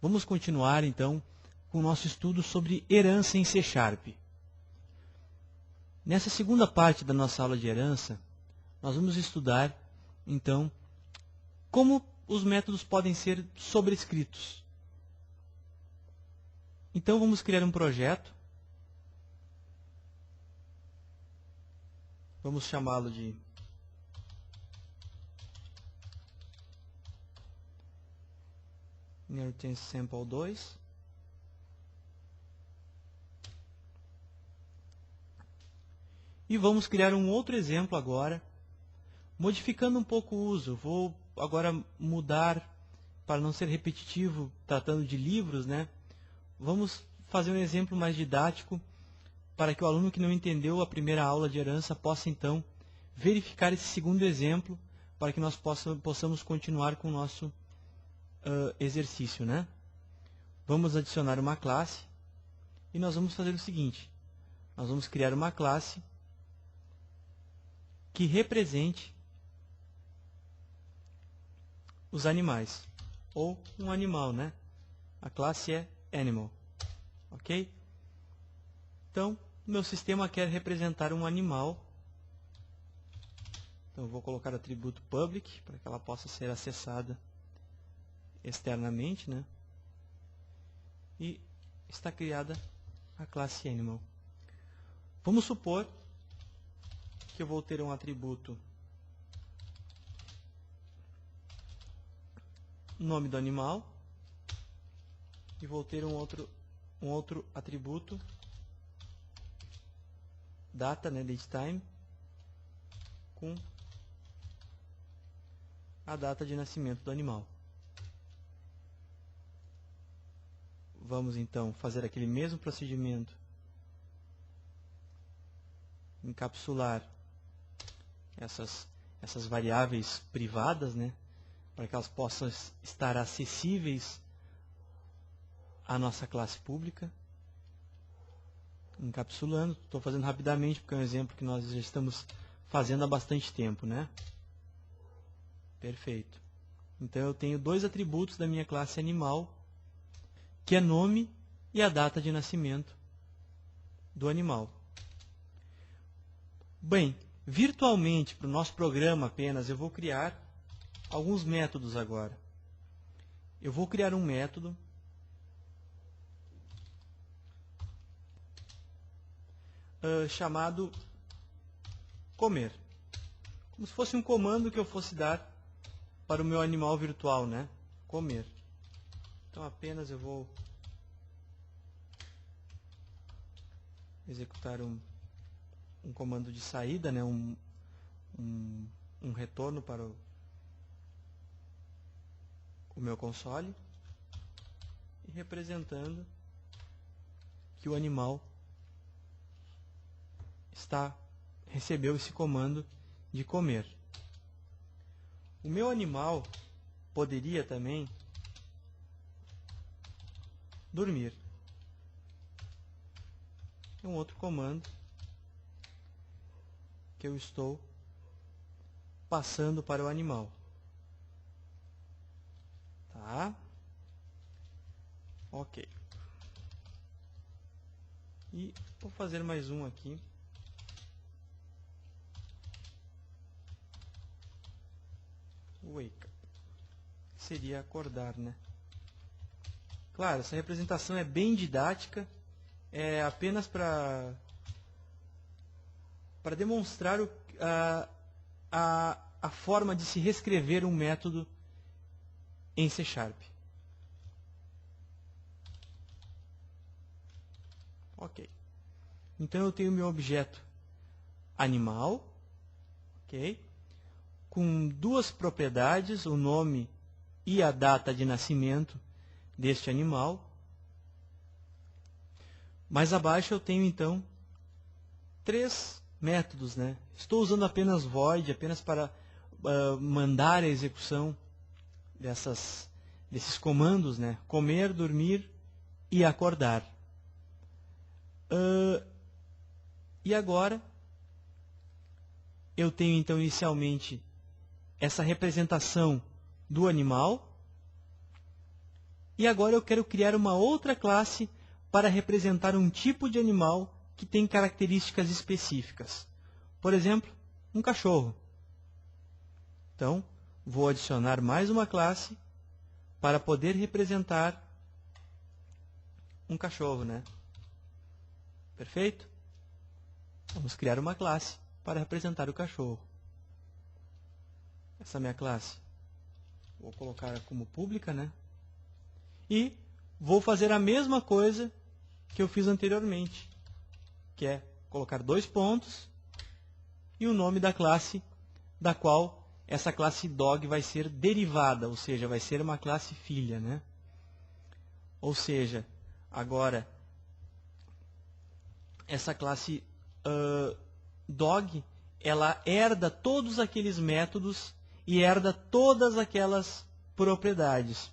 Vamos continuar então com o nosso estudo sobre herança em C#. Nessa segunda parte da nossa aula de herança, nós vamos estudar então como os métodos podem ser sobrescritos. Então vamos criar um projeto. Vamos chamá-lo de Inheritance Sample 2. E vamos criar um outro exemplo agora, modificando um pouco o uso. Vou agora mudar, para não ser repetitivo, tratando de livros, né? Vamos fazer um exemplo mais didático, para que o aluno que não entendeu a primeira aula de herança possa, então, verificar esse segundo exemplo, para que nós possamos continuar com o nosso exercício, né? Vamos adicionar uma classe, e nós vamos fazer o seguinte. Nós vamos criar uma classe que represente os animais, ou um animal, né? A classe é Animal, ok? Então, o meu sistema quer representar um animal, então eu vou colocar o atributo public, para que ela possa ser acessada externamente, né? E está criada a classe Animal. Vamos supor que eu vou ter um atributo nome do animal e vou ter um outro atributo data, né, date time, com a data de nascimento do animal. Vamos então fazer aquele mesmo procedimento, encapsular essas variáveis privadas, né, para que elas possam estar acessíveis à nossa classe pública. Encapsulando, estou fazendo rapidamente porque é um exemplo que nós já estamos fazendo há bastante tempo, né? Perfeito. Então eu tenho dois atributos da minha classe animal, que é nome e a data de nascimento do animal. Bem, virtualmente, para o nosso programa apenas, eu vou criar alguns métodos agora. Eu vou criar um método chamado comer. Como se fosse um comando que eu fosse dar para o meu animal virtual, né? Comer. Então apenas eu vou executar um comando de saída, né? um retorno para o meu console, e representando que o animal recebeu esse comando de comer. O meu animal poderia também dormir. É um outro comando que eu estou passando para o animal. Tá? Ok. E vou fazer mais um aqui. Wake up. Seria acordar, né? Claro, essa representação é bem didática. É apenas para demonstrar a forma de se reescrever um método em C#. Ok. Então eu tenho meu objeto animal, ok? Com duas propriedades, o nome e a data de nascimento deste animal. Mais abaixo eu tenho então três métodos, né? Estou usando apenas void, apenas para mandar a execução desses comandos, né? Comer, dormir e acordar. E agora eu tenho então inicialmente essa representação do animal, E agora eu quero criar uma outra classe para representar um tipo de animal que tem características específicas. Por exemplo, um cachorro. Então, vou adicionar mais uma classe para poder representar um cachorro, né? Perfeito? Vamos criar uma classe para representar o cachorro. Essa minha classe, vou colocar como pública, né? E vou fazer a mesma coisa que eu fiz anteriormente, que é colocar 2 pontos e o nome da classe da qual essa classe dog vai ser derivada, ou seja, vai ser uma classe filha, né? Ou seja, agora essa classe dog, ela herda todos aqueles métodos e herda todas aquelas propriedades,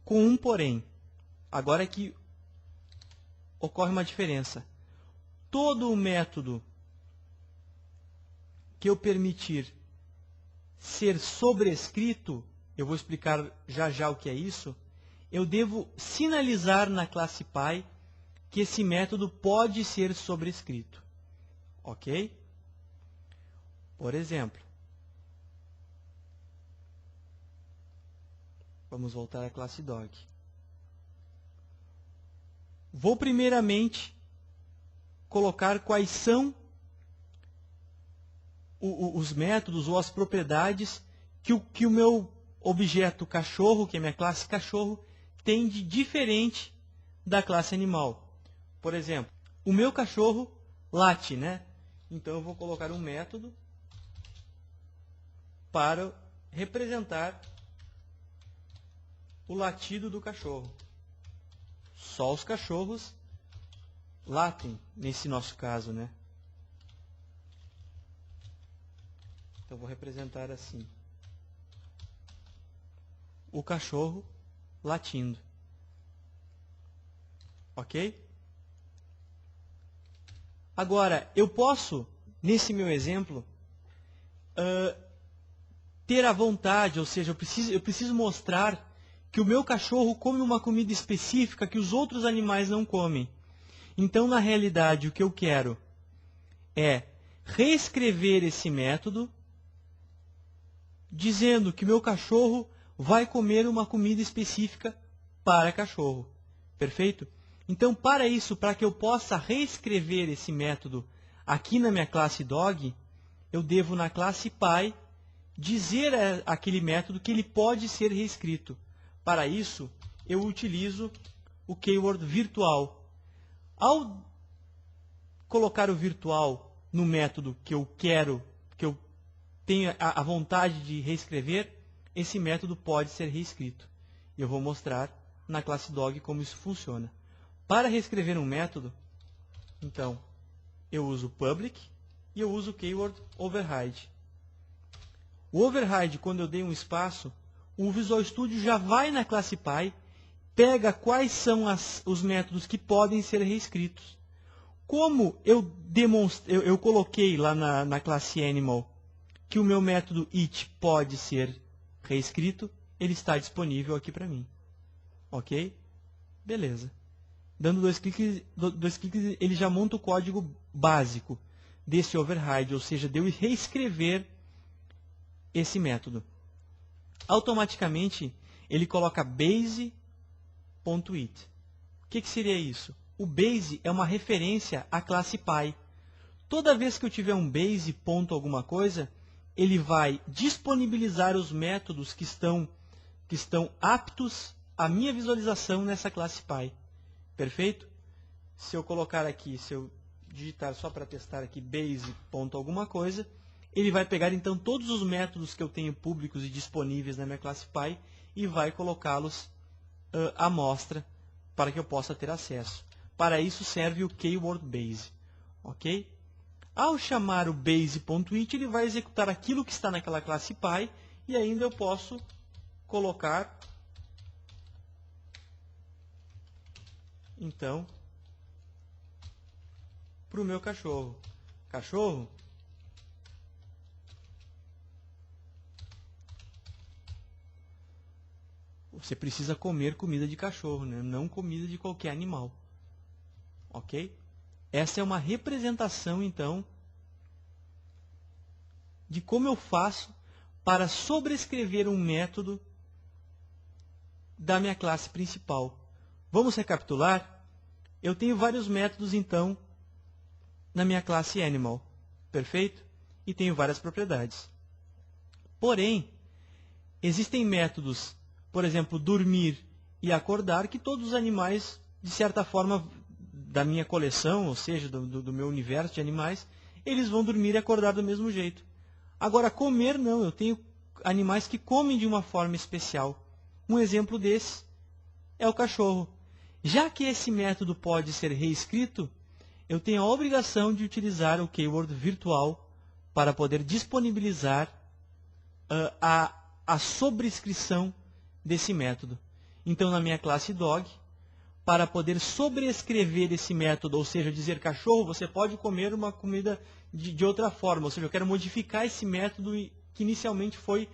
com um porém. Agora é que ocorre uma diferença. Todo o método que eu permitir ser sobrescrito, eu vou explicar já já o que é isso, eu devo sinalizar na classe Py que esse método pode ser sobrescrito. Ok? Por exemplo, vamos voltar à classe dog. Vou primeiramente colocar quais são os métodos ou as propriedades que o meu objeto cachorro, que é a minha classe cachorro, tem de diferente da classe animal. Por exemplo, o meu cachorro late, né? Então eu vou colocar um método para representar o latido do cachorro. Só os cachorros latem, nesse nosso caso, né? Então, vou representar assim. O cachorro latindo. Ok? Agora, eu posso, nesse meu exemplo, ter a vontade, ou seja, eu preciso mostrar que o meu cachorro come uma comida específica que os outros animais não comem. Então, na realidade, o que eu quero é reescrever esse método dizendo que meu cachorro vai comer uma comida específica para cachorro. Perfeito? Então, para isso, para que eu possa reescrever esse método aqui na minha classe dog, eu devo na classe Py dizer aquele método que ele pode ser reescrito. Para isso, eu utilizo o keyword virtual. Ao colocar o virtual no método que eu quero, que eu tenho a vontade de reescrever, esse método pode ser reescrito. Eu vou mostrar na classe dog como isso funciona. Para reescrever um método, então, eu uso public e eu uso o keyword override. O override, quando eu dei um espaço, o Visual Studio já vai na classe Py, pega quais são os métodos que podem ser reescritos. Como eu coloquei lá na classe animal que o meu método it pode ser reescrito, ele está disponível aqui para mim. Ok? Beleza. Dando 2 cliques, ele já monta o código básico desse override, ou seja, de eu reescrever esse método. Automaticamente, ele coloca base.it. O que seria isso? O base é uma referência à classe Py. Toda vez que eu tiver um base ponto alguma coisa, ele vai disponibilizar os métodos que estão aptos à minha visualização nessa classe Py. Perfeito? Se eu colocar aqui, se eu digitar só para testar aqui base ponto alguma coisa, ele vai pegar então todos os métodos que eu tenho públicos e disponíveis na minha classe Py e vai colocá-los à mostra para que eu possa ter acesso. Para isso serve o keyword base. Ok? Ao chamar o base.it, ele vai executar aquilo que está naquela classe Py e ainda eu posso colocar, então, para o meu cachorro. Cachorro, Você precisa comer comida de cachorro, né? Não comida de qualquer animal. Ok? Essa é uma representação, então, de como eu faço para sobrescrever um método da minha classe principal. Vamos recapitular? Eu tenho vários métodos, então, na minha classe Animal. Perfeito? E tenho várias propriedades. Porém, existem métodos, por exemplo, dormir e acordar, que todos os animais, de certa forma, da minha coleção, ou seja, do meu universo de animais, eles vão dormir e acordar do mesmo jeito. Agora, comer não. Eu tenho animais que comem de uma forma especial. Um exemplo desse é o cachorro. Já que esse método pode ser reescrito, eu tenho a obrigação de utilizar o keyword virtual para poder disponibilizar a sobrescrição desse método. Então, na minha classe dog, para poder sobrescrever esse método, ou seja, dizer cachorro, você pode comer uma comida de outra forma, ou seja, eu quero modificar esse método que inicialmente foi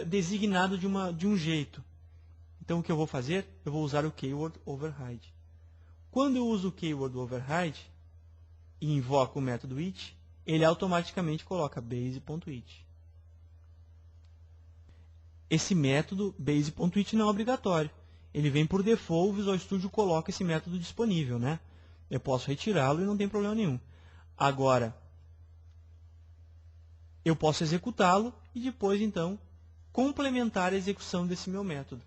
designado de um jeito. Então, o que eu vou fazer? Eu vou usar o keyword override. Quando eu uso o keyword override e invoco o método it, ele automaticamente coloca base.it. Esse método base.it não é obrigatório. Ele vem por default, o Visual Studio coloca esse método disponível, né? Eu posso retirá-lo e não tem problema nenhum. Agora, eu posso executá-lo e depois, então, complementar a execução desse meu método.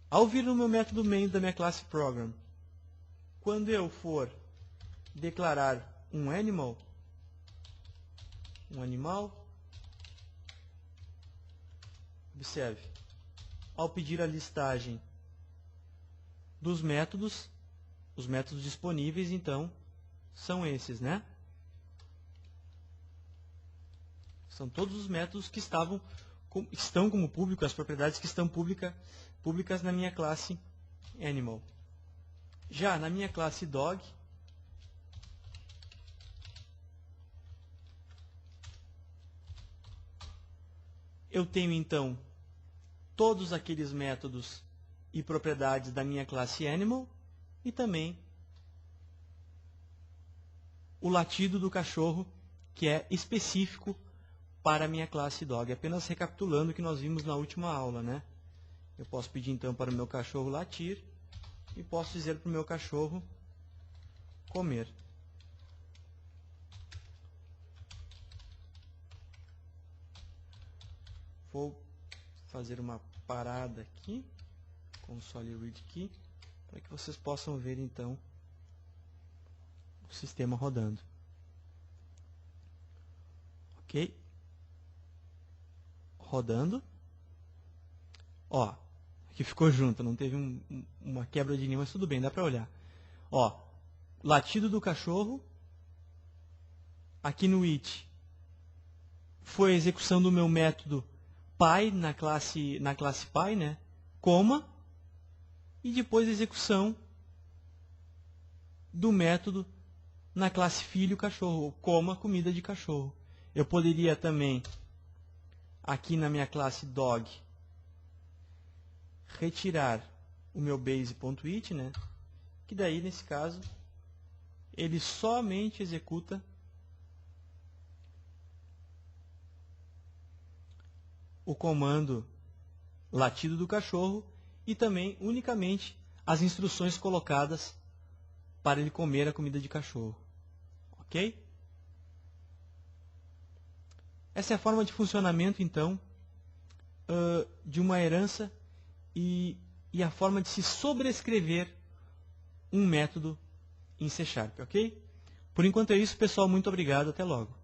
Ao vir no meu método main da minha classe program, quando eu for declarar um animal, observe, ao pedir a listagem dos métodos, os métodos disponíveis, então, são esses, né? São todos os métodos que estão como público, as propriedades que estão públicas na minha classe animal. Já na minha classe dog, eu tenho, então, todos aqueles métodos e propriedades da minha classe animal e também o latido do cachorro, que é específico para a minha classe dog. Apenas recapitulando o que nós vimos na última aula, né? Eu posso pedir, então, para o meu cachorro latir e posso dizer para o meu cachorro comer. Vou fazer uma parada aqui, console read key, para que vocês possam ver, então, o sistema rodando. Ok? Rodando. Ó, aqui ficou junto, não teve uma quebra de linha, mas tudo bem, dá para olhar. Ó, latido do cachorro. Aqui no it foi a execução do meu método pai na classe pai, né? Coma. E depois a execução do método na classe filho cachorro, coma comida de cachorro. Eu poderia também, aqui na minha classe dog, retirar o meu base.it, né? Que daí, nesse caso, ele somente executa o comando latido do cachorro e também unicamente as instruções colocadas para ele comer a comida de cachorro. Ok? Essa é a forma de funcionamento, então, de uma herança e a forma de se sobrescrever um método em C#, ok? Por enquanto é isso, pessoal. Muito obrigado. Até logo.